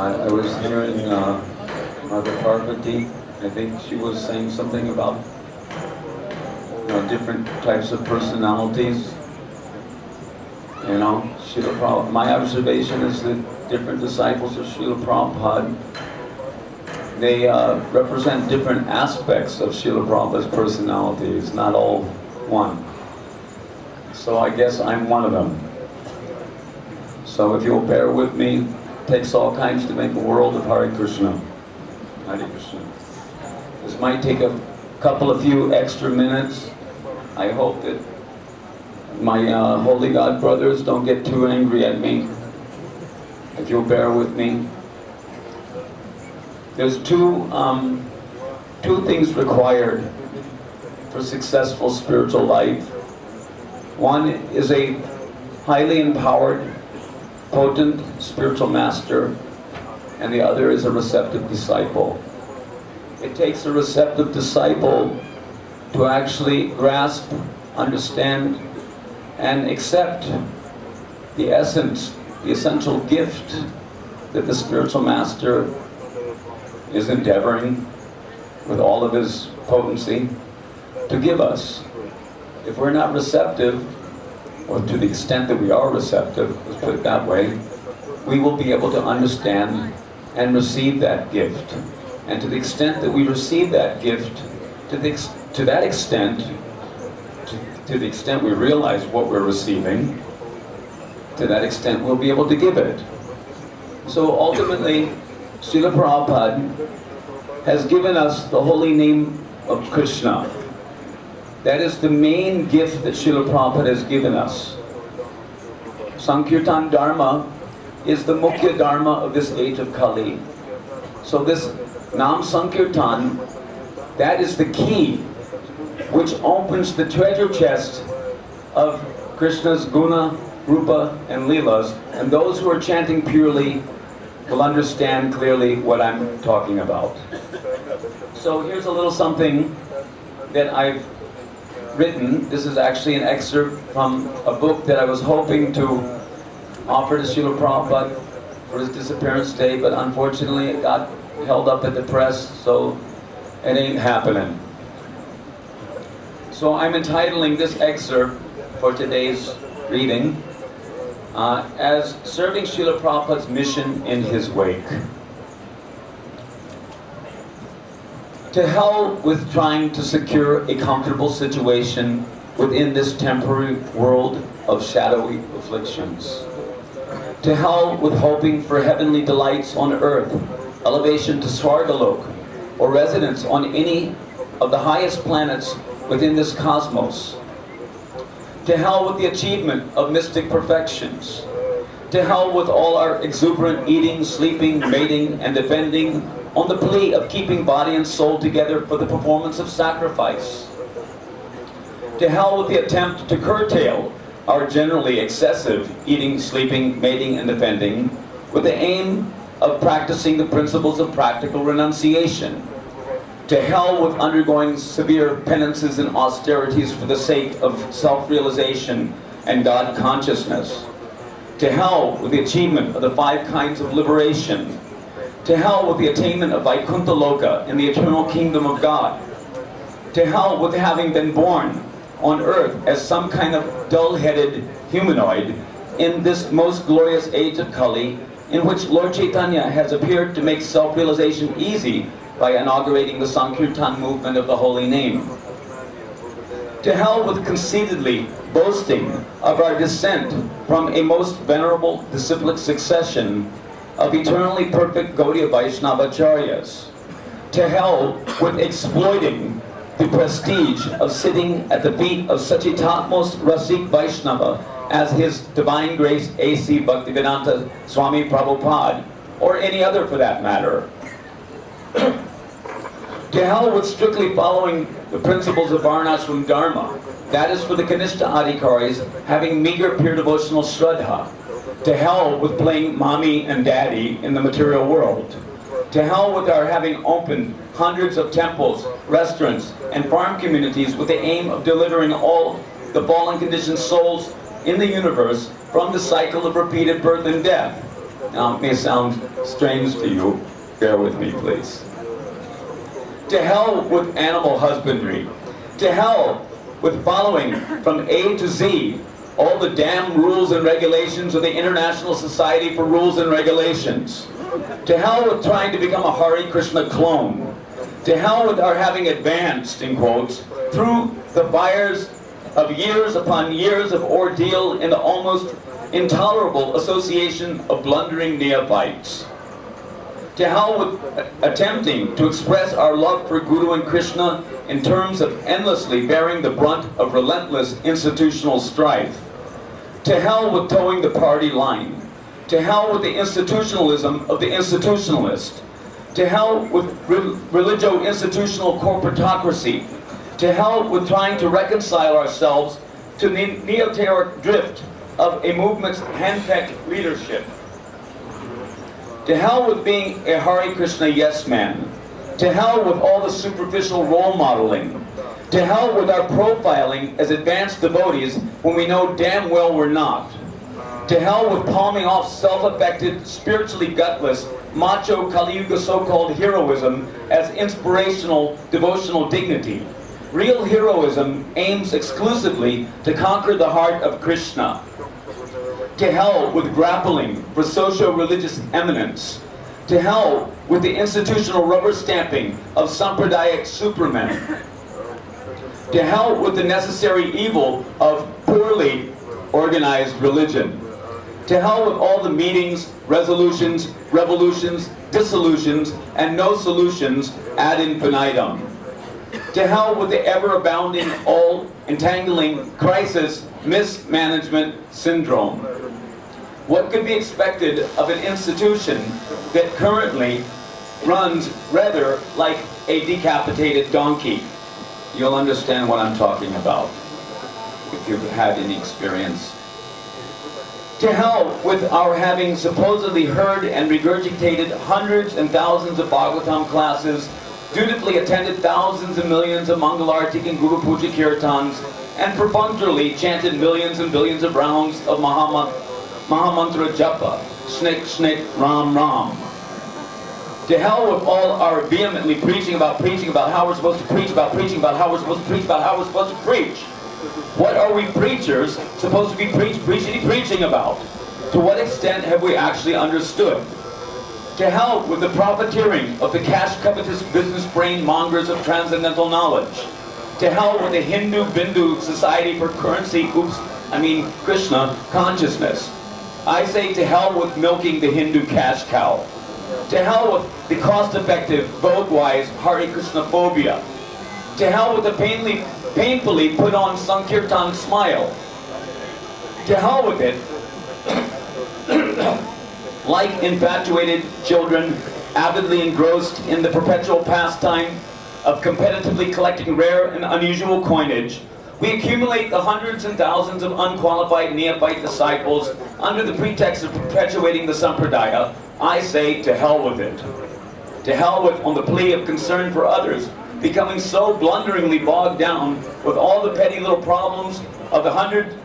I was hearing Mother Parvati. I think she was saying something about different types of personalities. Srila Prabhupada. My observation is that different disciples of Srila Prabhupada, they represent different aspects of Srila Prabhupada's personality. It's not all one. So I guess I'm one of them. So if you'll bear with me, it takes all kinds to make a world of Hare Krishna. Hare Krishna. This might take a few extra minutes. I hope that my holy God brothers don't get too angry at me. If you'll bear with me. There's two things required for successful spiritual life. One is a highly empowered, potent spiritual master, and the other is a receptive disciple. It takes a receptive disciple to actually grasp, understand, and accept the essence, the essential gift that the spiritual master is endeavoring with all of his potency to give us. If we're not receptive, or to the extent that we are receptive, let's put it that way, we will be able to understand and receive that gift. And to the extent that we receive that gift, to the extent we realize what we're receiving, to that extent we'll be able to give it. So ultimately, Srila Prabhupada has given us the holy name of Krishna. That is the main gift that Srila Prabhupada has given us. Sankirtan Dharma is the Mukhya Dharma of this age of Kali. So this Nam Sankirtan, that is the key which opens the treasure chest of Krishna's Guna, Rupa, and Leelas. And those who are chanting purely will understand clearly what I'm talking about. So here's a little something that I've written. This is actually an excerpt from a book that I was hoping to offer to Srila Prabhupada for his disappearance day, but unfortunately it got held up at the press, so it ain't happening. So I'm entitling this excerpt for today's reading as Serving Srila Prabhupada's Mission in His Wake. To hell with trying to secure a comfortable situation within this temporary world of shadowy afflictions. To hell with hoping for heavenly delights on earth, elevation to Swargalok, or residence on any of the highest planets within this cosmos. To hell with the achievement of mystic perfections. To hell with all our exuberant eating, sleeping, mating, and defending on the plea of keeping body and soul together for the performance of sacrifice. To hell with the attempt to curtail our generally excessive eating, sleeping, mating, and defending with the aim of practicing the principles of practical renunciation. To hell with undergoing severe penances and austerities for the sake of self-realization and God consciousness. To hell with the achievement of the 5 kinds of liberation. To hell with the attainment of Vaikuntha Loka in the eternal kingdom of God. To hell with having been born on earth as some kind of dull-headed humanoid in this most glorious age of Kali, in which Lord Chaitanya has appeared to make self-realization easy by inaugurating the Sankirtan movement of the holy name. To hell with conceitedly boasting of our descent from a most venerable disciplic succession of eternally perfect Gaudiya Vaishnavacharyas. To hell with exploiting the prestige of sitting at the feet of such a topmost Rasik Vaishnava as His Divine Grace A.C. Bhaktivedanta Swami Prabhupada, or any other for that matter. To hell with strictly following the principles of Varnashram Dharma. That is for the Kanishta Adhikaris having meager pure devotional Shraddha. To hell with playing mommy and daddy in the material world. To hell with our having opened hundreds of temples, restaurants, and farm communities with the aim of delivering all the fallen conditioned souls in the universe from the cycle of repeated birth and death. Now, it may sound strange to you. Bear with me, please. To hell with animal husbandry. To hell with following from A to Z all the damn rules and regulations of the International Society for Rules and Regulations. To hell with trying to become a Hare Krishna clone. To hell with our having advanced, in quotes, through the fires of years upon years of ordeal in the almost intolerable association of blundering neophytes. To hell with attempting to express our love for Guru and Krishna in terms of endlessly bearing the brunt of relentless institutional strife. To hell with towing the party line. To hell with the institutionalism of the institutionalist. To hell with religio-institutional corporatocracy. To hell with trying to reconcile ourselves to the neoteric drift of a movement's hand-picked leadership. To hell with being a Hare Krishna yes man. To hell with all the superficial role modeling. To hell with our profiling as advanced devotees when we know damn well we're not. To hell with palming off self-affected, spiritually gutless, macho Kali Yuga so-called heroism as inspirational, devotional dignity. Real heroism aims exclusively to conquer the heart of Krishna. To hell with grappling for socio-religious eminence. To hell with the institutional rubber stamping of Sampradayic supermen. To hell with the necessary evil of poorly organized religion. To hell with all the meetings, resolutions, revolutions, dissolutions, and no solutions ad infinitum. To hell with the ever-abounding, all-entangling crisis mismanagement syndrome. What could be expected of an institution that currently runs rather like a decapitated donkey? You'll understand what I'm talking about if you've had any experience. To hell with our having supposedly heard and regurgitated hundreds and thousands of Bhagavatam classes, dutifully attended thousands and millions of Mangalartik and Guru Puja Kirtans, and perfunctorily chanted millions and billions of rounds of Mahamantra Japa, Shnik Shnik Ram Ram. To hell with all our vehemently preaching about how we're supposed to preach about preaching about how we're supposed to preach about how we're supposed to preach. What are we preachers supposed to be preaching about? To what extent have we actually understood? To hell with the profiteering of the cash-covetous business brain mongers of transcendental knowledge. To hell with the Hindu-Bindu Society for Currency, Krishna consciousness. I say to hell with milking the Hindu cash cow. To hell with the cost-effective, vogue-wise Hare Krishna phobia. To hell with the painfully put-on Sankirtan smile. To hell with it. Like infatuated children, avidly engrossed in the perpetual pastime of competitively collecting rare and unusual coinage, we accumulate the hundreds and thousands of unqualified neophyte disciples under the pretext of perpetuating the Sampradaya. I say to hell with it. To hell with, on the plea of concern for others, becoming so blunderingly bogged down with all the petty little problems of the hundred